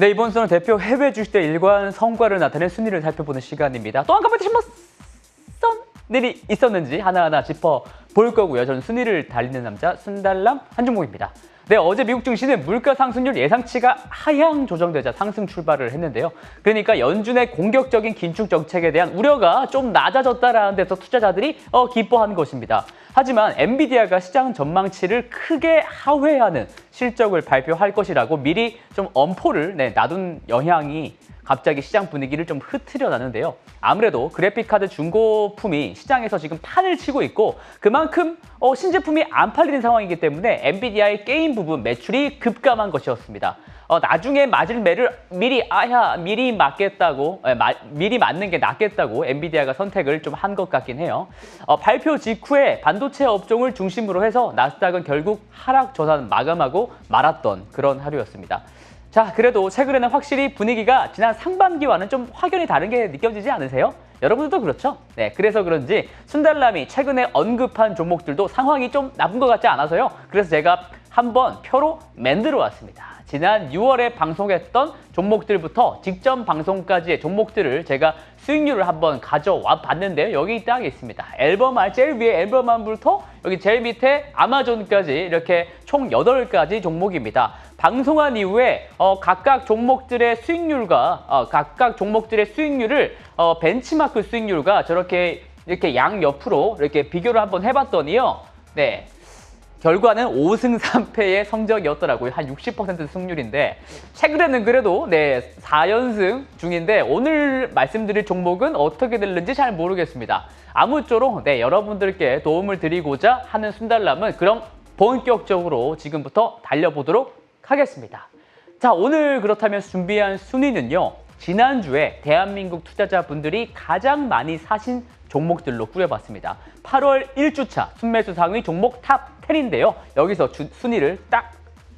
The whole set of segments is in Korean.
네, 이번 수는 대표 해외 주식대 일관 성과를 나타낸 순위를 살펴보는 시간입니다. 또 한가지 뭐 썬 일이 있었는지 하나하나 짚어볼 거고요. 저는 순위를 달리는 남자 순달람 한종목입니다. 네, 어제 미국 증시는 물가 상승률 예상치가 하향 조정되자 상승 출발을 했는데요. 그러니까 연준의 공격적인 긴축 정책에 대한 우려가 좀 낮아졌다라는 데서 투자자들이 기뻐한 것입니다. 하지만 엔비디아가 시장 전망치를 크게 하회하는 실적을 발표할 것이라고 미리 좀 엄포를 놔둔 영향이 갑자기 시장 분위기를 좀 흐트려 놨는데요. 아무래도 그래픽카드 중고품이 시장에서 지금 판을 치고 있고 그만큼 신제품이 안 팔리는 상황이기 때문에 엔비디아의 게임 부분 매출이 급감한 것이었습니다. 나중에 맞을 매를 미리 맞겠다고 미리 맞는 게 낫겠다고 엔비디아가 선택을 좀 한 것 같긴 해요. 발표 직후에 반도체 업종을 중심으로 해서 나스닥은 결국 하락 저산 마감하고 말았던 그런 하루였습니다. 자, 그래도 최근에는 확실히 분위기가 지난 상반기와는 좀 확연히 다른 게 느껴지지 않으세요? 여러분들도 그렇죠? 네, 그래서 그런지 순달람이 최근에 언급한 종목들도 상황이 좀 나쁜 것 같지 않아서요. 그래서 제가 한번 표로 만들어 왔습니다. 지난 6월에 방송했던 종목들부터 직전 방송까지의 종목들을 제가 수익률을 한번 가져와 봤는데요. 여기 딱 있습니다. 앨범알 제일 위에 앨범알부터 여기 제일 밑에 아마존까지 이렇게 총 8가지 종목입니다. 방송한 이후에 각각 종목들의 수익률과 각각 종목들의 수익률을 벤치마크 수익률과 저렇게 이렇게 양옆으로 이렇게 비교를 한번 해봤더니요. 네. 결과는 5승 3패의 성적이었더라고요. 한 60% 승률인데 최근에는 그래도 4연승 중인데 오늘 말씀드릴 종목은 어떻게 될는지 잘 모르겠습니다. 아무쪼록 여러분들께 도움을 드리고자 하는 순달람은 그럼 본격적으로 지금부터 달려보도록 하겠습니다. 자, 오늘 그렇다면 준비한 순위는요. 지난주에 대한민국 투자자분들이 가장 많이 사신 종목들로 꾸려봤습니다. 8월 1주차 순매수 상위 종목 탑 10인데요. 여기서 순위를 딱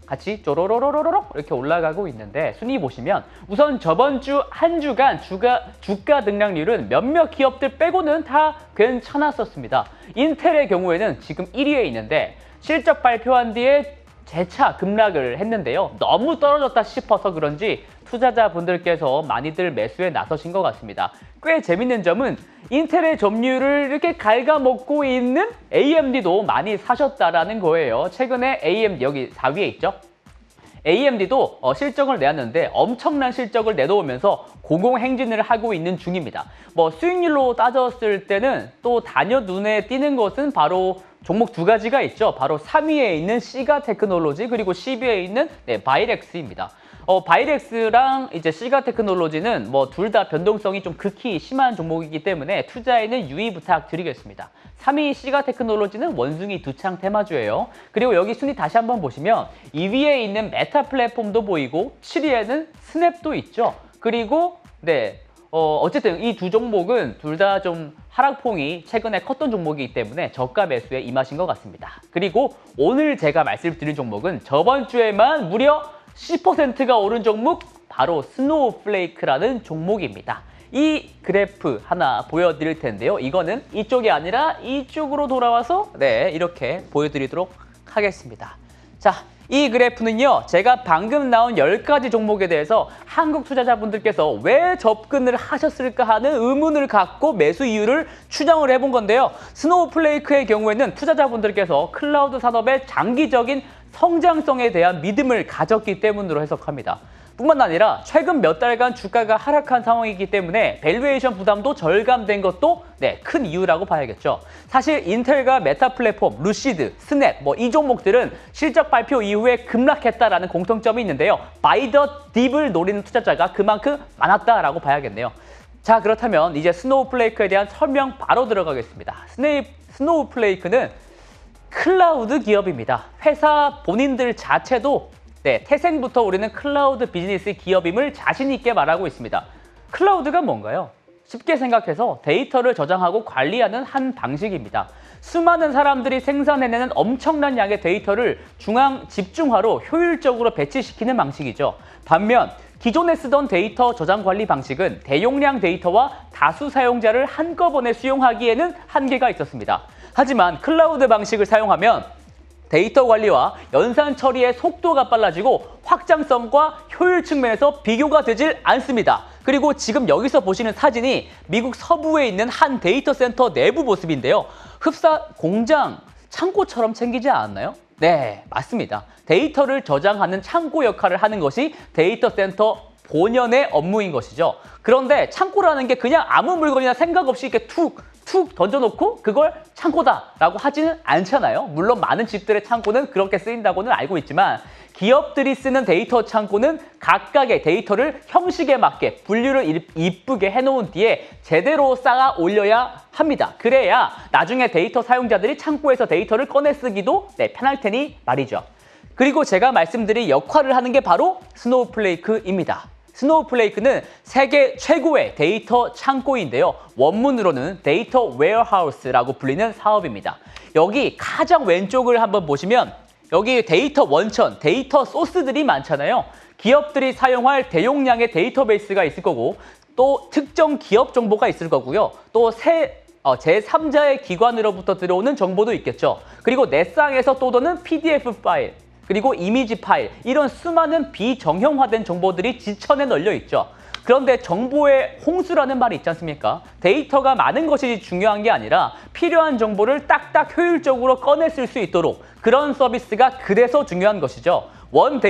같이 쪼로로로로록 이렇게 올라가고 있는데 순위 보시면 우선 저번 주 한 주간 주가 등락률은 몇몇 기업들 빼고는 다 괜찮았었습니다. 인텔의 경우에는 지금 1위에 있는데 실적 발표한 뒤에 재차 급락을 했는데요. 너무 떨어졌다 싶어서 그런지 투자자분들께서 많이들 매수에 나서신 것 같습니다. 꽤 재밌는 점은 인텔의 점유율을 이렇게 갉아먹고 있는 AMD도 많이 사셨다라는 거예요. 최근에 AMD 여기 4위에 있죠. AMD도 실적을 내었는데 엄청난 실적을 내놓으면서 공공행진을 하고 있는 중입니다. 수익률로 따졌을 때는 또 단연 눈에 띄는 것은 바로 종목 2가지가 있죠. 바로 3위에 있는 시가 테크놀로지 그리고 10위에 있는 바이렉스입니다. 바이렉스랑 이제 시가 테크놀로지는 둘 다 변동성이 좀 극히 심한 종목이기 때문에 투자에는 유의 부탁드리겠습니다. 3위 시가 테크놀로지는 원숭이 두창 테마주예요. 그리고 여기 순위 다시 한번 보시면 2위에 있는 메타 플랫폼도 보이고 7위에는 스냅도 있죠. 그리고 어쨌든 이 두 종목은 둘 다 좀 하락폭이 최근에 컸던 종목이기 때문에 저가 매수에 임하신 것 같습니다. 그리고 오늘 제가 말씀드린 종목은 저번 주에만 무려 10%가 오른 종목 바로 스노우플레이크라는 종목입니다. 이 그래프 하나 보여드릴 텐데요. 이거는 이쪽이 아니라 이쪽으로 돌아와서 이렇게 보여드리도록 하겠습니다. 자, 이 그래프는요. 제가 방금 나온 10가지 종목에 대해서 한국 투자자분들께서 왜 접근을 하셨을까 하는 의문을 갖고 매수 이유를 추정을 해본 건데요. 스노우플레이크의 경우에는 투자자분들께서 클라우드 산업의 장기적인 성장성에 대한 믿음을 가졌기 때문으로 해석합니다. 뿐만 아니라 최근 몇 달간 주가가 하락한 상황이기 때문에 밸류에이션 부담도 절감된 것도 큰 이유라고 봐야겠죠. 사실 인텔과 메타 플랫폼, 루시드, 스냅 이 종목들은 실적 발표 이후에 급락했다라는 공통점이 있는데요. 바이 더 딥을 노리는 투자자가 그만큼 많았다라고 봐야겠네요. 자, 그렇다면 이제 스노우플레이크에 대한 설명 바로 들어가겠습니다. 스노우플레이크는 클라우드 기업입니다. 회사 본인들 자체도 태생부터 우리는 클라우드 비즈니스 기업임을 자신 있게 말하고 있습니다. 클라우드가 뭔가요? 쉽게 생각해서 데이터를 저장하고 관리하는 한 방식입니다. 수많은 사람들이 생산해내는 엄청난 양의 데이터를 중앙 집중화로 효율적으로 배치시키는 방식이죠. 반면 기존에 쓰던 데이터 저장 관리 방식은 대용량 데이터와 다수 사용자를 한꺼번에 수용하기에는 한계가 있었습니다. 하지만 클라우드 방식을 사용하면 데이터 관리와 연산 처리의 속도가 빨라지고 확장성과 효율 측면에서 비교가 되질 않습니다. 그리고 지금 여기서 보시는 사진이 미국 서부에 있는 한 데이터 센터 내부 모습인데요. 흡사 공장 창고처럼 생기지 않았나요? 네, 맞습니다. 데이터를 저장하는 창고 역할을 하는 것이 데이터 센터 본연의 업무인 것이죠. 그런데 창고라는 게 그냥 아무 물건이나 생각 없이 이렇게 툭 던져놓고 그걸 창고다라고 하지는 않잖아요. 물론 많은 집들의 창고는 그렇게 쓰인다고는 알고 있지만 기업들이 쓰는 데이터 창고는 각각의 데이터를 형식에 맞게 분류를 이쁘게 해놓은 뒤에 제대로 쌓아 올려야 합니다. 그래야 나중에 데이터 사용자들이 창고에서 데이터를 꺼내 쓰기도 편할 테니 말이죠. 그리고 제가 말씀드린 역할을 하는 게 바로 스노우플레이크입니다. 스노우플레이크는 세계 최고의 데이터 창고인데요. 원문으로는 데이터 웨어하우스라고 불리는 사업입니다. 여기 가장 왼쪽을 한번 보시면 여기 데이터 원천, 데이터 소스들이 많잖아요. 기업들이 사용할 대용량의 데이터베이스가 있을 거고 또 특정 기업 정보가 있을 거고요. 또 제3자의 기관으로부터 들어오는 정보도 있겠죠. 그리고 넷상에서 또 도는 PDF 파일, 그리고 이미지 파일, 이런 수많은 비정형화된 정보들이 지천에 널려 있죠. 그런데 정보의 홍수라는 말이 있지 않습니까? 데이터가 많은 것이 중요한 게 아니라 필요한 정보를 딱딱 효율적으로 꺼내 쓸 수 있도록 그런 서비스가 그래서 중요한 것이죠. 원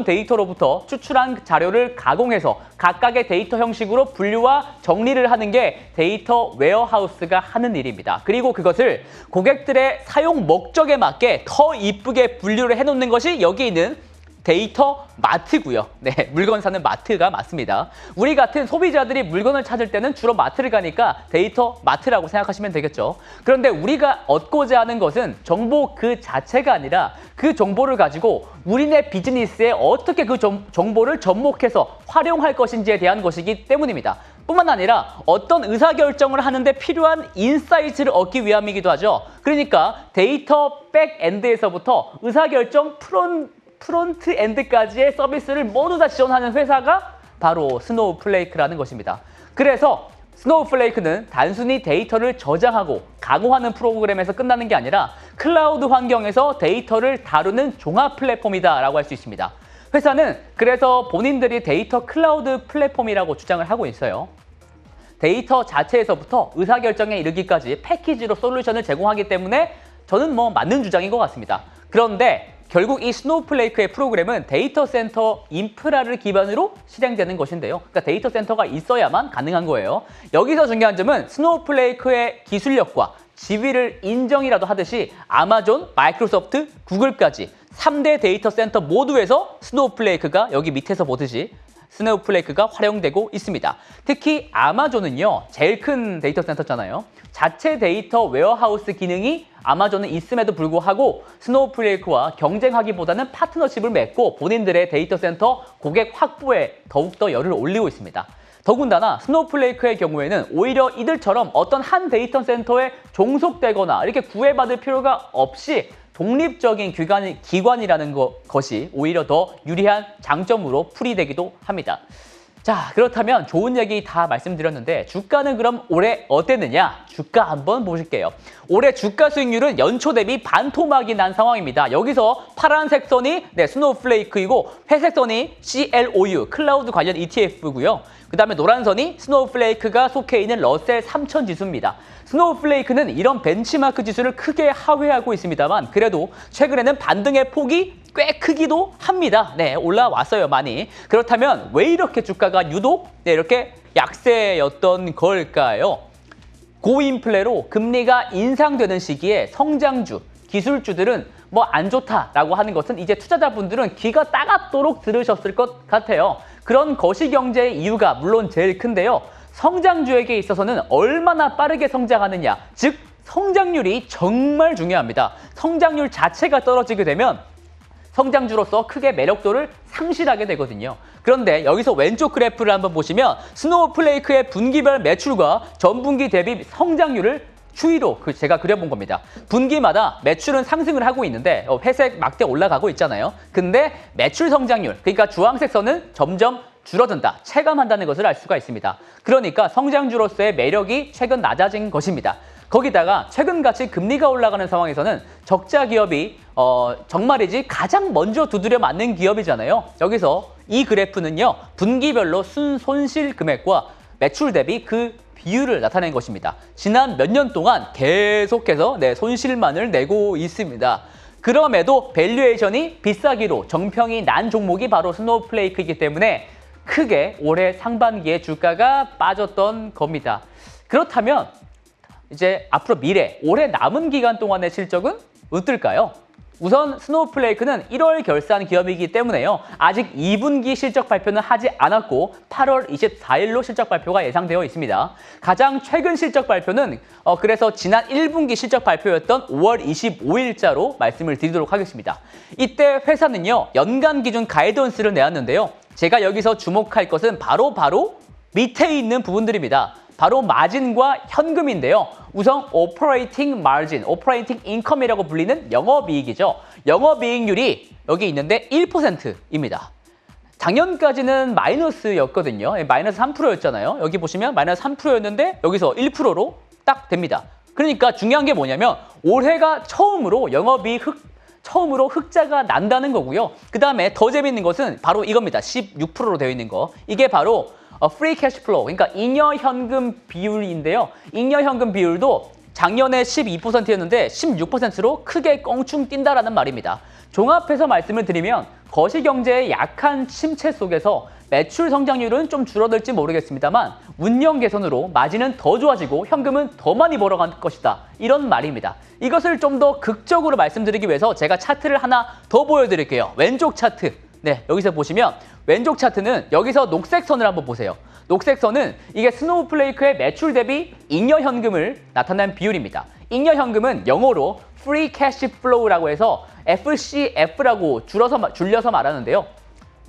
데이터로부터 추출한 자료를 가공해서 각각의 데이터 형식으로 분류와 정리를 하는 게 데이터 웨어하우스가 하는 일입니다. 그리고 그것을 고객들의 사용 목적에 맞게 더 이쁘게 분류를 해놓는 것이 여기 있는 데이터 마트고요. 네, 물건 사는 마트가 맞습니다. 우리 같은 소비자들이 물건을 찾을 때는 주로 마트를 가니까 데이터 마트라고 생각하시면 되겠죠. 그런데 우리가 얻고자 하는 것은 정보 그 자체가 아니라 그 정보를 가지고 우리네 비즈니스에 어떻게 그 정보를 접목해서 활용할 것인지에 대한 것이기 때문입니다. 뿐만 아니라 어떤 의사결정을 하는데 필요한 인사이트를 얻기 위함이기도 하죠. 그러니까 데이터 백엔드에서부터 의사결정 프론트엔드까지의 서비스를 모두 다 지원하는 회사가 바로 스노우플레이크라는 것입니다. 그래서 스노우플레이크는 단순히 데이터를 저장하고 강화하는 프로그램에서 끝나는 게 아니라 클라우드 환경에서 데이터를 다루는 종합 플랫폼이다라고 할 수 있습니다. 회사는 그래서 본인들이 데이터 클라우드 플랫폼이라고 주장을 하고 있어요. 데이터 자체에서부터 의사결정에 이르기까지 패키지로 솔루션을 제공하기 때문에 저는 맞는 주장인 것 같습니다. 그런데 결국 이 스노우플레이크의 프로그램은 데이터 센터 인프라를 기반으로 실행되는 것인데요. 그러니까 데이터 센터가 있어야만 가능한 거예요. 여기서 중요한 점은 스노우플레이크의 기술력과 지위를 인정이라도 하듯이 아마존, 마이크로소프트, 구글까지 3대 데이터 센터 모두에서 스노우플레이크가 여기 밑에서 보듯이 스노우플레이크가 활용되고 있습니다. 특히 아마존은요, 제일 큰 데이터 센터잖아요. 자체 데이터 웨어하우스 기능이 아마존은 있음에도 불구하고 스노우플레이크와 경쟁하기보다는 파트너십을 맺고 본인들의 데이터 센터 고객 확보에 더욱더 열을 올리고 있습니다. 더군다나 스노우플레이크의 경우에는 오히려 이들처럼 어떤 한 데이터 센터에 종속되거나 이렇게 구애받을 필요가 없이 독립적인 기관이라는 것이 오히려 더 유리한 장점으로 풀이되기도 합니다. 자, 그렇다면 좋은 얘기 다 말씀드렸는데 주가는 그럼 올해 어땠느냐? 주가 한번 보실게요. 올해 주가 수익률은 연초 대비 반토막이 난 상황입니다. 여기서 파란색 선이 스노우플레이크이고 회색 선이 CLOU, 클라우드 관련 ETF고요. 그 다음에 노란 선이 스노우플레이크가 속해 있는 러셀 3000 지수입니다. 스노우플레이크는 이런 벤치마크 지수를 크게 하회하고 있습니다만 그래도 최근에는 반등의 폭이 꽤 크기도 합니다. 네, 올라왔어요, 많이. 그렇다면 왜 이렇게 주가가 유독 이렇게 약세였던 걸까요? 고인플레로 금리가 인상되는 시기에 성장주, 기술주들은 안 좋다라고 하는 것은 이제 투자자분들은 귀가 따갑도록 들으셨을 것 같아요. 그런 거시경제의 이유가 물론 제일 큰데요. 성장주에게 있어서는 얼마나 빠르게 성장하느냐, 즉 성장률이 정말 중요합니다. 성장률 자체가 떨어지게 되면 성장주로서 크게 매력도를 상실하게 되거든요. 그런데 여기서 왼쪽 그래프를 한번 보시면 스노우플레이크의 분기별 매출과 전분기 대비 성장률을 추이로 제가 그려본 겁니다. 분기마다 매출은 상승을 하고 있는데 회색 막대 올라가고 있잖아요. 근데 매출 성장률, 그러니까 주황색 선은 점점 줄어든다, 체감한다는 것을 알 수가 있습니다. 그러니까 성장주로서의 매력이 최근 낮아진 것입니다. 거기다가 최근같이 금리가 올라가는 상황에서는 적자 기업이 정말이지 가장 먼저 두드려 맞는 기업이잖아요. 여기서 이 그래프는요, 분기별로 순손실 금액과 매출 대비 그 비율을 나타낸 것입니다. 지난 몇 년 동안 계속해서 손실만을 내고 있습니다. 그럼에도 밸류에이션이 비싸기로 정평이 난 종목이 바로 스노우플레이크이기 때문에 크게 올해 상반기에 주가가 빠졌던 겁니다. 그렇다면 이제 앞으로 미래, 올해 남은 기간 동안의 실적은 어떨까요? 우선 스노우플레이크는 1월 결산 기업이기 때문에요. 아직 2분기 실적 발표는 하지 않았고 8월 24일로 실적 발표가 예상되어 있습니다. 가장 최근 실적 발표는 그래서 지난 1분기 실적 발표였던 5월 25일자로 말씀을 드리도록 하겠습니다. 이때 회사는요, 연간 기준 가이던스를 내었는데요. 제가 여기서 주목할 것은 바로 밑에 있는 부분들입니다. 바로 마진과 현금인데요. 우선 오퍼레이팅 마진, 오퍼레이팅 인컴이라고 불리는 영업이익이죠. 영업이익률이 여기 있는데 1%입니다. 작년까지는 마이너스였거든요. 마이너스 3%였잖아요. 여기 보시면 마이너스 3%였는데 여기서 1%로 딱 됩니다. 그러니까 중요한 게 뭐냐면 올해가 처음으로 처음으로 흑자가 난다는 거고요. 그 다음에 더 재밌는 것은 바로 이겁니다. 16%로 되어 있는 거. 이게 바로 프리 캐시 플로우, 그러니까 잉여 현금 비율인데요. 잉여 현금 비율도 작년에 12%였는데 16%로 크게 껑충 뛴다라는 말입니다. 종합해서 말씀을 드리면 거시경제의 약한 침체 속에서 매출 성장률은 좀 줄어들지 모르겠습니다만 운영 개선으로 마진은 더 좋아지고 현금은 더 많이 벌어갈 것이다. 이런 말입니다. 이것을 좀 더 극적으로 말씀드리기 위해서 제가 차트를 하나 더 보여드릴게요. 왼쪽 차트. 여기서 보시면 왼쪽 차트는 여기서 녹색 선을 한번 보세요. 녹색 선은 이게 스노우플레이크의 매출 대비 잉여 현금을 나타낸 비율입니다. 잉여 현금은 영어로 Free Cash Flow라고 해서 FCF라고 줄여서 말하는데요.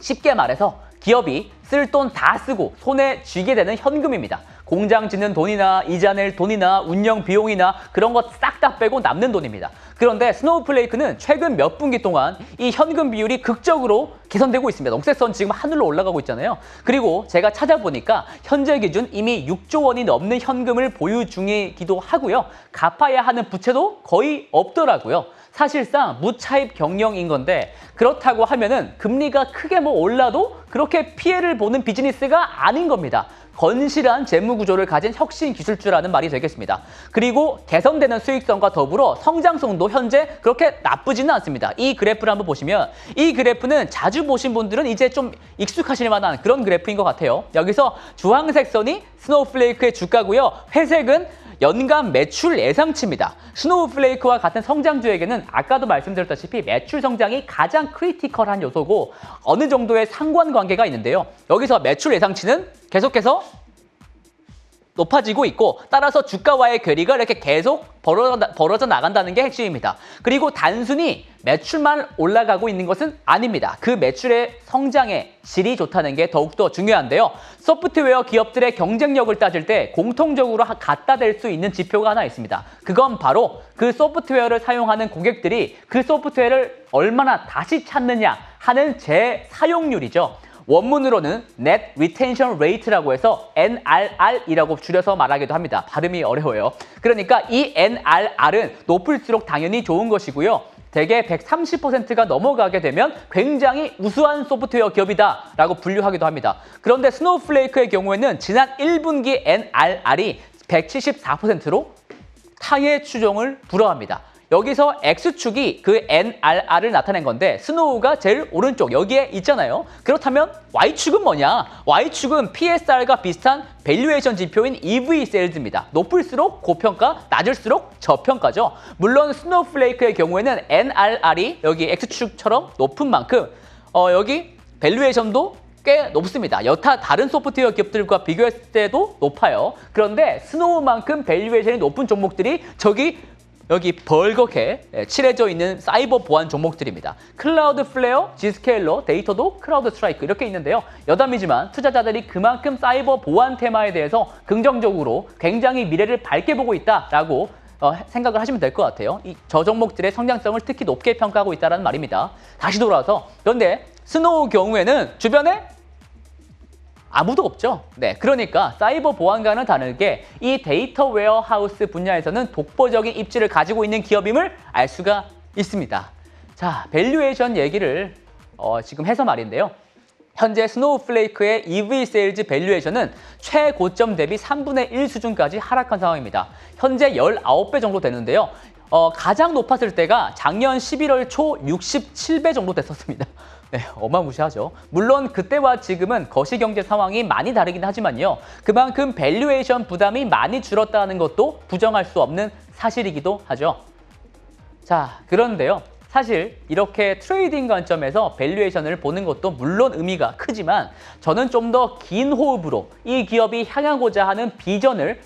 쉽게 말해서 기업이 쓸 돈 다 쓰고 손에 쥐게 되는 현금입니다. 공장 짓는 돈이나 이자 낼 돈이나 운영 비용이나 그런 것 싹 다 빼고 남는 돈입니다. 그런데 스노우플레이크는 최근 몇 분기 동안 이 현금 비율이 극적으로 개선되고 있습니다. 녹색선 지금 하늘로 올라가고 있잖아요. 그리고 제가 찾아보니까 현재 기준 이미 6조 원이 넘는 현금을 보유 중이기도 하고요. 갚아야 하는 부채도 거의 없더라고요. 사실상 무차입 경영인 건데 그렇다고 하면은 금리가 크게 올라도 그렇게 피해를 보는 비즈니스가 아닌 겁니다. 건실한 재무 구조를 가진 혁신 기술주라는 말이 되겠습니다. 그리고 개선되는 수익성과 더불어 성장성도 현재 그렇게 나쁘지는 않습니다. 이 그래프를 한번 보시면 이 그래프는 자주 보신 분들은 이제 좀 익숙하실 만한 그런 그래프인 것 같아요. 여기서 주황색 선이 스노우플레이크의 주가고요. 회색은 연간 매출 예상치입니다. 스노우플레이크와 같은 성장주에게는 아까도 말씀드렸다시피 매출 성장이 가장 크리티컬한 요소고 어느 정도의 상관관계가 있는데요. 여기서 매출 예상치는 계속해서 높아지고 있고 따라서 주가와의 괴리가 이렇게 계속 벌어져 나간다는 게 핵심입니다. 그리고 단순히 매출만 올라가고 있는 것은 아닙니다. 그 매출의 성장의 질이 좋다는 게 더욱더 중요한데요. 소프트웨어 기업들의 경쟁력을 따질 때 공통적으로 갖다 댈 수 있는 지표가 하나 있습니다. 그건 바로 그 소프트웨어를 사용하는 고객들이 그 소프트웨어를 얼마나 다시 찾느냐 하는 재사용률이죠. 원문으로는 Net Retention Rate라고 해서 NRR이라고 줄여서 말하기도 합니다. 발음이 어려워요. 그러니까 이 NRR은 높을수록 당연히 좋은 것이고요. 대개 130%가 넘어가게 되면 굉장히 우수한 소프트웨어 기업이다라고 분류하기도 합니다. 그런데 스노우플레이크의 경우에는 지난 1분기 NRR이 174%로 타의 추종을 불허합니다. 여기서 X축이 그 NRR을 나타낸 건데 스노우가 제일 오른쪽 여기에 있잖아요. 그렇다면 Y축은 뭐냐? Y축은 PSR과 비슷한 밸류에이션 지표인 EV 세일즈입니다. 높을수록 고평가, 낮을수록 저평가죠. 물론 스노우플레이크의 경우에는 NRR이 여기 X축처럼 높은 만큼 여기 밸류에이션도 꽤 높습니다. 여타 다른 소프트웨어 기업들과 비교했을 때도 높아요. 그런데 스노우만큼 밸류에이션이 높은 종목들이 여기 벌겋게 칠해져 있는 사이버 보안 종목들입니다. 클라우드 플레어, 지스케일러, 데이터도 크라우드 스트라이크 이렇게 있는데요. 여담이지만 투자자들이 그만큼 사이버 보안 테마에 대해서 긍정적으로 굉장히 미래를 밝게 보고 있다라고 생각을 하시면 될 것 같아요. 저 종목들의 성장성을 특히 높게 평가하고 있다는 말입니다. 다시 돌아와서 그런데 스노우 경우에는 주변에 아무도 없죠. 네, 그러니까 사이버 보안과는 다르게 이 데이터 웨어하우스 분야에서는 독보적인 입지를 가지고 있는 기업임을 알 수가 있습니다. 자, 밸류에이션 얘기를 지금 해서 말인데요. 현재 스노우플레이크의 EV 세일즈 밸류에이션은 최고점 대비 3분의 1 수준까지 하락한 상황입니다. 현재 19배 정도 되는데요. 가장 높았을 때가 작년 11월 초 67배 정도 됐었습니다. 네, 어마무시하죠. 물론 그때와 지금은 거시경제 상황이 많이 다르긴 하지만요. 그만큼 밸류에이션 부담이 많이 줄었다는 것도 부정할 수 없는 사실이기도 하죠. 자, 그런데요. 사실 이렇게 트레이딩 관점에서 밸류에이션을 보는 것도 물론 의미가 크지만 저는 좀 더 긴 호흡으로 이 기업이 향하고자 하는 비전을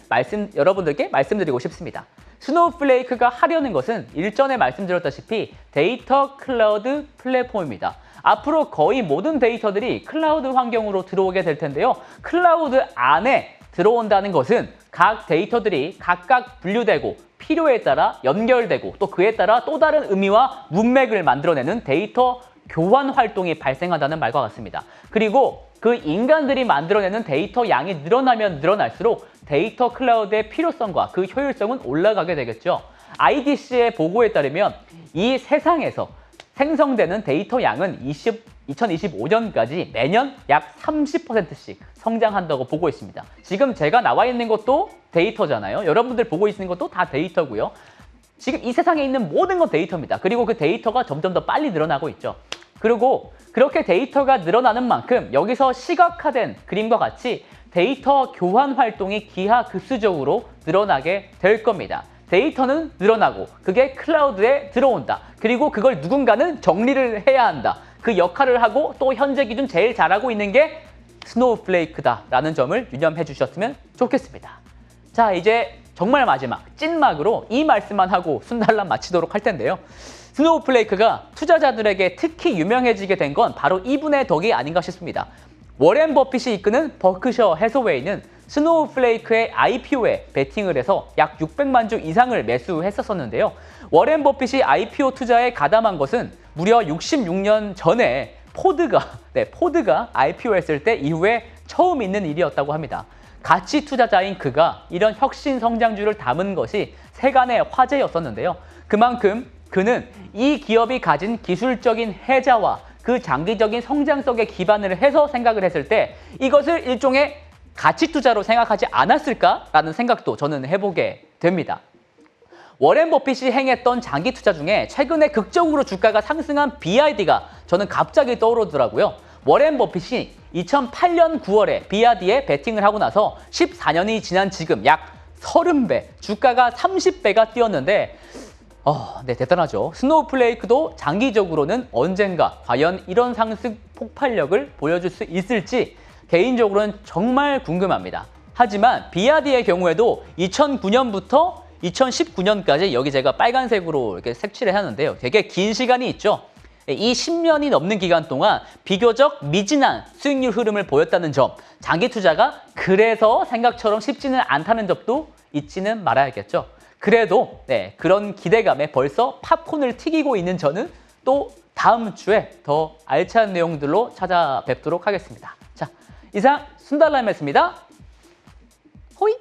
여러분들께 말씀드리고 싶습니다. 스노우플레이크가 하려는 것은 일전에 말씀드렸다시피 데이터 클라우드 플랫폼입니다. 앞으로 거의 모든 데이터들이 클라우드 환경으로 들어오게 될 텐데요. 클라우드 안에 들어온다는 것은 각 데이터들이 각각 분류되고 필요에 따라 연결되고 또 그에 따라 또 다른 의미와 문맥을 만들어내는 데이터 교환 활동이 발생한다는 말과 같습니다. 그리고 그 인간들이 만들어내는 데이터 양이 늘어나면 늘어날수록 데이터 클라우드의 필요성과 그 효율성은 올라가게 되겠죠. IDC의 보고에 따르면 이 세상에서 생성되는 데이터 양은 2025년까지 매년 약 30%씩 성장한다고 보고 있습니다. 지금 제가 나와 있는 것도 데이터잖아요. 여러분들 보고 있는 것도 다 데이터고요. 지금 이 세상에 있는 모든 건 데이터입니다. 그리고 그 데이터가 점점 더 빨리 늘어나고 있죠. 그리고 그렇게 데이터가 늘어나는 만큼 여기서 시각화된 그림과 같이 데이터 교환 활동이 기하급수적으로 늘어나게 될 겁니다. 데이터는 늘어나고 그게 클라우드에 들어온다. 그리고 그걸 누군가는 정리를 해야 한다. 그 역할을 하고 또 현재 기준 제일 잘하고 있는 게 스노우플레이크다라는 점을 유념해 주셨으면 좋겠습니다. 자, 이제 정말 마지막 찐막으로 이 말씀만 하고 순달람 마치도록 할 텐데요. 스노우플레이크가 투자자들에게 특히 유명해지게 된 건 바로 이분의 덕이 아닌가 싶습니다. 워렌 버핏이 이끄는 버크셔 해서웨이는 스노우플레이크의 IPO에 베팅을 해서 약 600만 주 이상을 매수했었는데요. 워렌 버핏이 IPO 투자에 가담한 것은 무려 66년 전에 포드가 IPO했을 때 이후에 처음 있는 일이었다고 합니다. 가치 투자자인 그가 이런 혁신 성장주를 담은 것이 세간의 화제였었는데요. 그만큼 그는 이 기업이 가진 기술적인 혜자와 그 장기적인 성장성에 기반을 해서 생각을 했을 때 이것을 일종의 가치 투자로 생각하지 않았을까라는 생각도 저는 해보게 됩니다. 워렌 버핏이 행했던 장기 투자 중에 최근에 극적으로 주가가 상승한 BRD가 저는 갑자기 떠오르더라고요. 워렌 버핏이 2008년 9월에 BRD에 베팅을 하고 나서 14년이 지난 지금 약 30배, 주가가 30배가 뛰었는데 네, 대단하죠. 스노우플레이크도 장기적으로는 언젠가 과연 이런 상승 폭발력을 보여줄 수 있을지 개인적으로는 정말 궁금합니다. 하지만 BRD의 경우에도 2009년부터 2019년까지 여기 제가 빨간색으로 이렇게 색칠을 하는데요. 되게 긴 시간이 있죠. 이 10년이 넘는 기간 동안 비교적 미진한 수익률 흐름을 보였다는 점, 장기 투자가 그래서 생각처럼 쉽지는 않다는 점도 잊지는 말아야겠죠. 그래도 그런 기대감에 벌써 팝콘을 튀기고 있는 저는 또 다음 주에 더 알찬 내용들로 찾아뵙도록 하겠습니다. 자, 이상 순달람이었습니다. 호이!